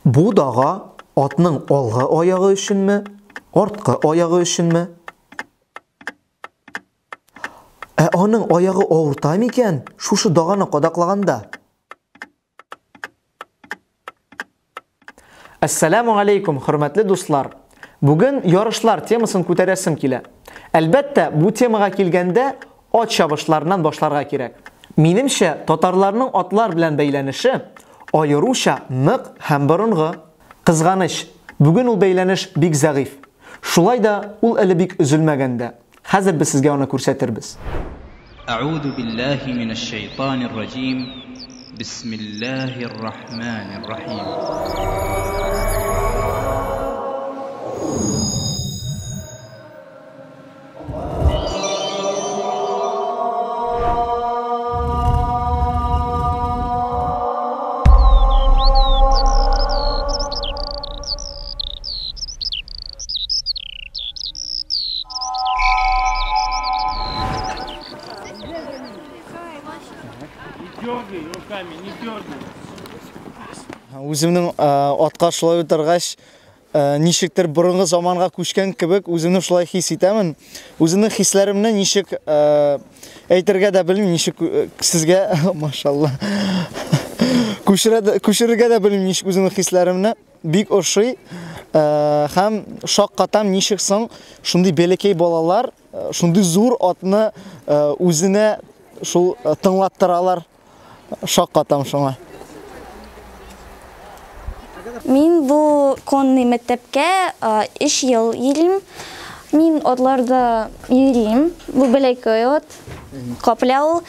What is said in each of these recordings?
Bu dağa atның algı ayagı өченме, арткы ayagы өченме? Аның аягы авырта микән? Шушы даганы кадаклаганда. Ассаламу алейкум, хөрмәтле дуслар. Бүген ярышлар темасын күтәрәсем килә. Әлбәттә, бу темага килгәндә ат чабышларынан башларга кирәк. Минемчә, татарларның атлар белән бәйләнеше аеруча нык һәм борынгы. Кызганыч, бүген ул бәйләнеш бик зәгыйф. Шулай да ул әле бик өзелмәгәндә. Хәзер без сезгә аны күрсәтербез. Аъуду биллаһи минәш-шәйтанир раҗим. Бисмиллаһир-рахманир-рахим. Үземнең атка шулай утыргач, ничектер борынгы заманга күчкән кебек, үземне шулай хис итәмен. Үземнең хисләремне ничек әйтергә дә белмим, ничек сезгә, машалла. Күчерергә дә белмим, ничек үземнең хисләремне бик ошый. Һәм шаккатам ничек соң шундый бәләкәй балалар, шундый зур атны үзенә шул тыңлаттыралар. Шаккатам шуңа. Мин бу конный мәктәпкә 3 ел йөрим. Мин атларда йөрим. Бу бәләкәй ат, капляу.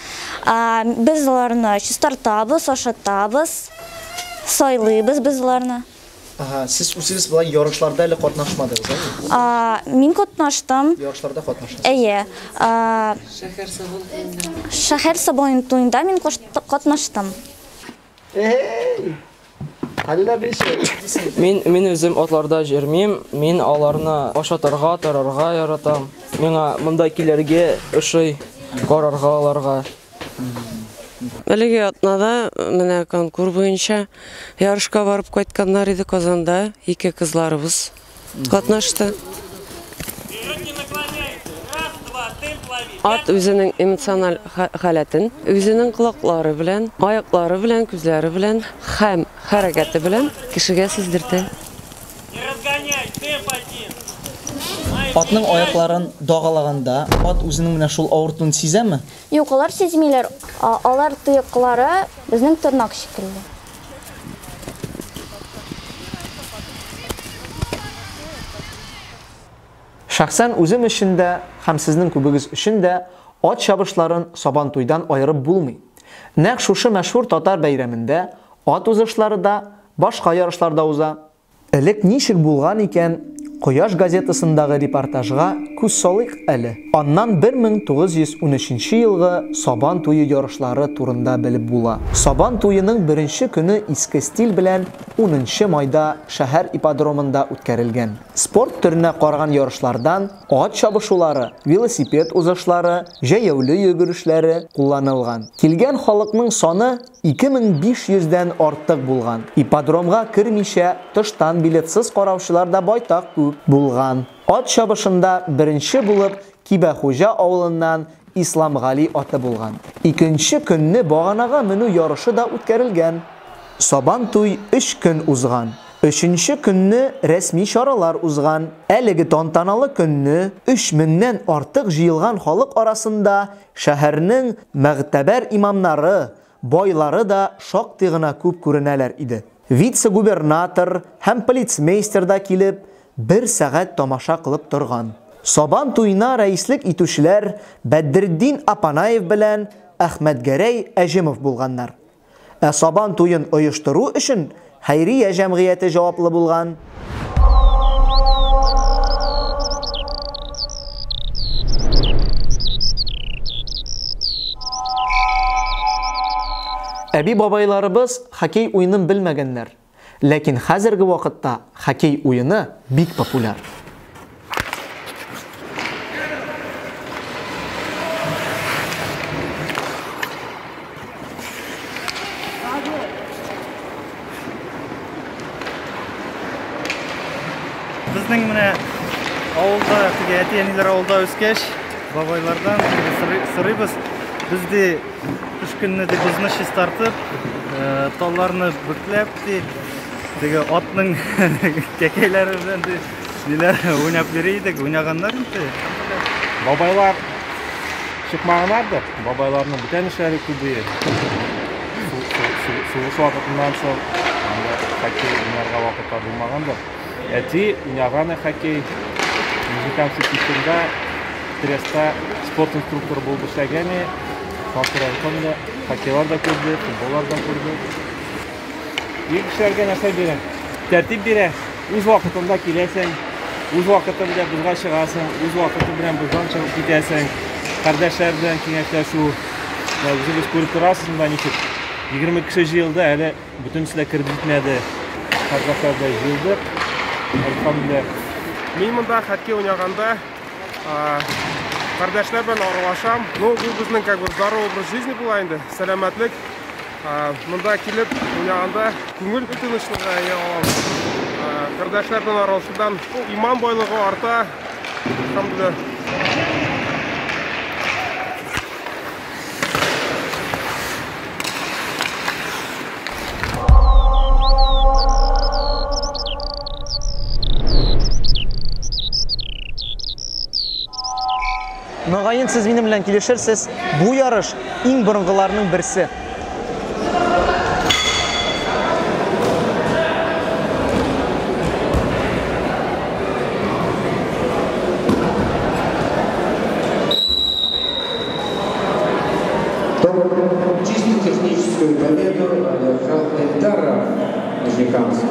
Без аларны чистартабыз, ашатабыз, сайлыйбыз без аларны. Сез үзегез булай ярышларда әле катнашмадыгыз, Мин катнаштым. Ярышларда катнаштыңыз. Әйе. Шәһәр сабан туенда мин катнаштым. Мин үзем атларда җөрмим, мин аларны ашатырга, тарарга яратам. Миңа монда килергә ошый, карарга аларга. Әлеге атнада менә конкурс буенча ярышка барып кайтканнар иде Казанда, 2 кызларыбыз катнашты. Ат үзенең эмоциональ халатын, үзенең колаклары белән, аяклары белән, күзләре белән һәм хәрәкәте белән кешегә сиздертә. Атның аякларын дагалаганда, ат үзенең менә шул авыртуын сизәме? Юк, алар сизмиләр. Алар тояклары безнең тырнак шикелле. Шәхсән үзем өчен дә һәм сезнең күбегез өчен дә ат чабышларын Сабан туйдан аерып булмый. Нәкъ шушы мәшһүр татар бәйрәмендә ат узышлары да башка ярышларда уза. Элек ничек булган икән? Кояш газетасындагы репортажга күз салыйк әле. Аннан 1913 елгы Сабан туйы ярышлары турында белеп була. Сабан туйының беренче көне иске стиль белән 10 майда шәһәр ипподромында үткәрелгән. Спорт төренә караган ярышлардан ат чабышулары, велосипед узышлары, җәяүле йөгерешләре кулланылган. Килгән халыкның саны 2500-дән артык булган. Ипподромга кермичә тыштан билетсыз караучылар да байтак булган. Ат чабышында беренче булып Кибәхуҗа авылыннан Исламгали аты булган. Икенче көнне баганага менү ярышы да үткәрелгән. Сабан туй 3 көн узган. 3нче көнне рәсми чаралар узган. Әлеге тантаналы көнне 3000-нән артык җыелган халык арасында шәһәрнең мәгътәбәр имамнары, байлары да шактый гына күп күренәләр иде. Вице-губернатор һәм полицмейстер да килеп 1 сәгать тамаша кылып торган. Сабан туйына рәислек итүчеләр Бәдретдин Апанаев белән Әхмәтгәрәй Әҗемов булганнар. Сабан туйын оештыру өчен Хәйрия җәмгыяте җаваплы булган. Әби бабайларыбыз хоккей уенын белмәгәннәр. Ләкин хәзерге вакытта хоккей уены бик популяр. Безнең менә авылда, теге әти-әниләр авылда үскәч, бабайлардан сорыйбыз. Без дә үш көнне дә бузны чистартып, талларны бүкләп, теге атның кәкәйләре белән диләр уйнап йөридек, уйнаганнар инде. Бабайлар çıkmağınlardır. Babaylarının bütün işleri kübüyü. Soğuş vakıtından soğuk. Hokey oynarga vakıtlar bulmağandır. Eti oynagаны hokey музыканчы кичендә Тресста спорт инструкторы булып эшләгәне, Фатыранкында хоккейлар да күрде, футболлар да күрде. Бик эшләргә нәрсә бирә? Тәртип бирә. Үз вакытында киләсең, үз вакыты белән безгә чыгасың, үз вакыты белән бездән чыгып китәсең. Кардәшләр белән киңәшләшү, үзегез күреп торасыз монда ничек. 20 кеше җыелды, әле бөтенесе дә киреп җитмәде. Кардәшләр дә җыелды. Әлхәмдүлилләh. Мин монда хоккей уйнаганда кардәшләр белән аралашам. Ну, бу безнең как бы здоровый образ жизни була инде, сәламәтлек. Монда килеп уйнаганда күңел тынычлыгы алам. Кардәшләр белән аралашудан иман байлыгы арта. Әлхәмдүлилләh. Мөгаен сез минем белән килешерсез, бу ярыш иң борынгыларның берсе. Чисто техническую победу одержал Эльдар Нижнекамск.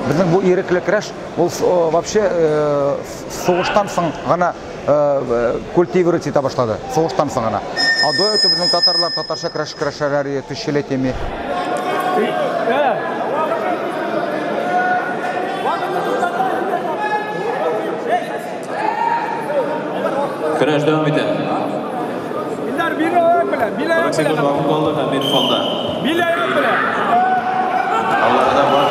Безнең бу ирекле көрәш ул вообще сугыштан соң гына культивировать итә башлады. Сугыштан соң гына. До этого безнең татарлар татарча көрәшәләре тысячелетиями. Көрәш дәвам итә. Биләр бир аяк белән, бир аяк белән. Булды һәм бир фонда. Бир аяк белән. Аларда бар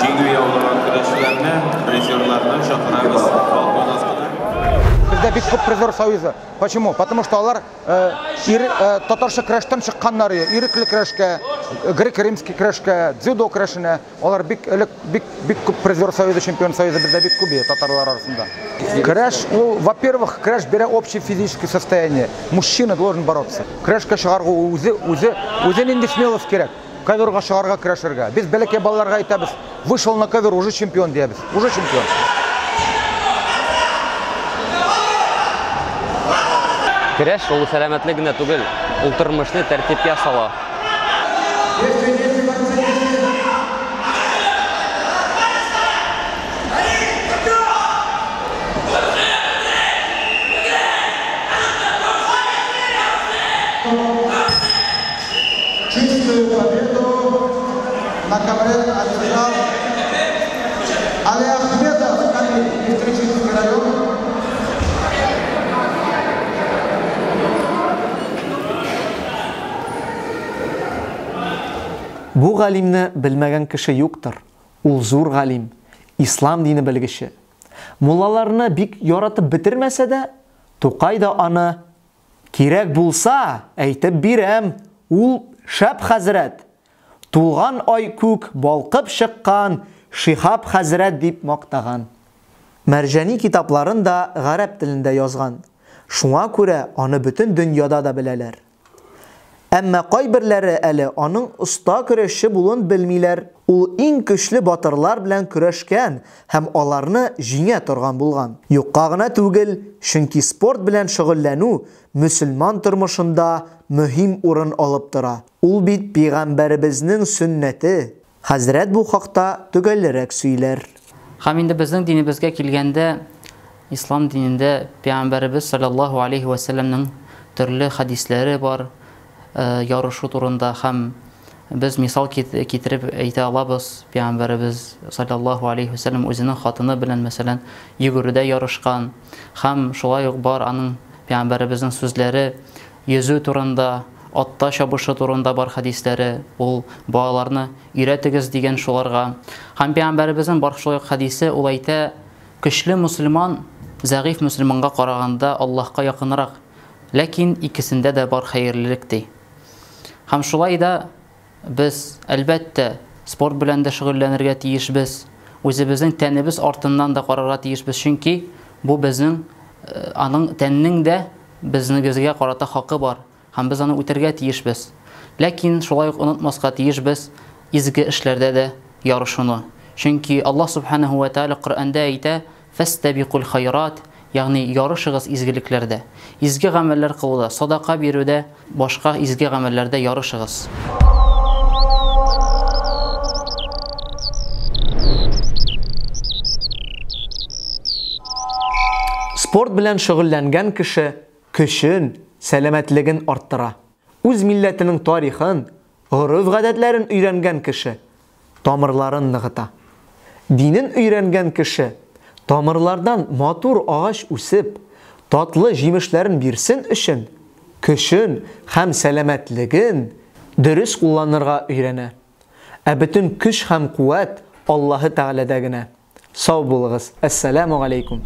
җиңү яулаган көрәшчеләрне, призерларны чакырабыз. Балкон астына. Бездә бик күп призер союзы. Почему? Потому что алар татарча көрәштән чыкканнар, ирекле көрәшкә, грек-римский көрәшкә, дзюдо көрәшенә, алар бик күп призер союзы, чемпион союзы бездә бик күп татарлар арасында. Көрәш, во-первых, көрәш бирә общее физическое состояние. Мужчина должен бороться. Көрәшкә чыгарга үзе нинди смелость кирәк. Коверга чыгарга көрәшергә. Без бәләкәй балаларга әйтәбез, вышел на ковер, уже чемпион диябез. Уже чемпион. Көрәш ул сәламәтлек генә түгел, ул тормышны тәртипкә сала. Чистую победу на ковре одержал Али Ахмедов, исторический район. Бу галимне белмәгән кеше юктыр. Ул зур галим, ислам дине белгече. Муллаларны бик яратып бетермәсә дә, Тукай да аны кирәк булса әйтеп бирәм. Ул шәп хәзрәт. Тулган ай күк балкып чыккан Шихаб хәзрәт дип мактаган. Мәрҗани китапларында гарәп телендә язган. Шуңа күрә аны бөтен дөньяда да беләләр. Әмма кайберләре әле аның оста көрәшче булуын белмиләр. Ул иң көчле батырлар белән көрәшкән һәм аларны җиңә торган булган. Юкка гына түгел, чөнки спорт белән шөгыльләнү мөселман тормышында мөһим урын алып тора. Ул бит пәйгамбәребезнең сөннәте. Хәзрәт бу хакта төгәлрәк сөйләр. Һәм инде безнең динебезгә килгәндә, ислам динендә пәйгамбәребез саллаллаһу алейхи ва салламның төрле хадисләре бар. Ярышу турында һәм без мисал китереп әйтә алабыз. Пәйгамбәребез саллаллаһу алейхи ва саллям үзенең хатыны белән мәсәлән йөгерүдә ярышкан һәм шулай ук бар аның пәйгамбәребезнең сүзләре йөзү турында, атта чабышы турында бар хадисләре. Ул балаларны өйрәтегез дигән шуларга. Һәм пәйгамбәребезнең бар шулай ук хадисе ул әйтә, Көчле мөселман зәгыйф мөселманга караганда Аллаһка якынрак, ләкин икесендә дә бар хәерлелек ди. Һәм шулай да без әлбәттә спорт белән дә шөгыльләнергә тиешбез. Үзебезнең тәнебез артыннан да карарга тиешбез, чөнки бу безнең аның тәннең дә безнегезгә карата хакы бар һәм без аны үтәргә тиешбез. Ләкин шулай ук онытмаска тиешбез изге эшләрдә дә ярышуны. Чөнки Аллаһ субханаһу ва тааля Коръәндә әйтә: "Фастабиқул хайрат", ягъни ярышыгыз изгелекләрдә. Изге гамәлләр кылуда, садака бирүдә, башка изге гамәлләрдә ярышыгыз. Спорт белән шөгыльләнгән кеше көчен, сәламәтлеген арттыра. Үз милләтенең тарихын, гореф-гадәтләрен өйрәнгән кеше тамырларын ныгыта. Динен өйрәнгән кеше тамырлардан матур агач үсеп, татлы җимешләрен бирсен өчен көчен һәм сәламәтлеген дөрес кулланырга өйрәнә. Ә бөтен көч һәм куәт Аллаһы Тәгаләдә генә. Сау булыгыз. Ассаламу алейкум.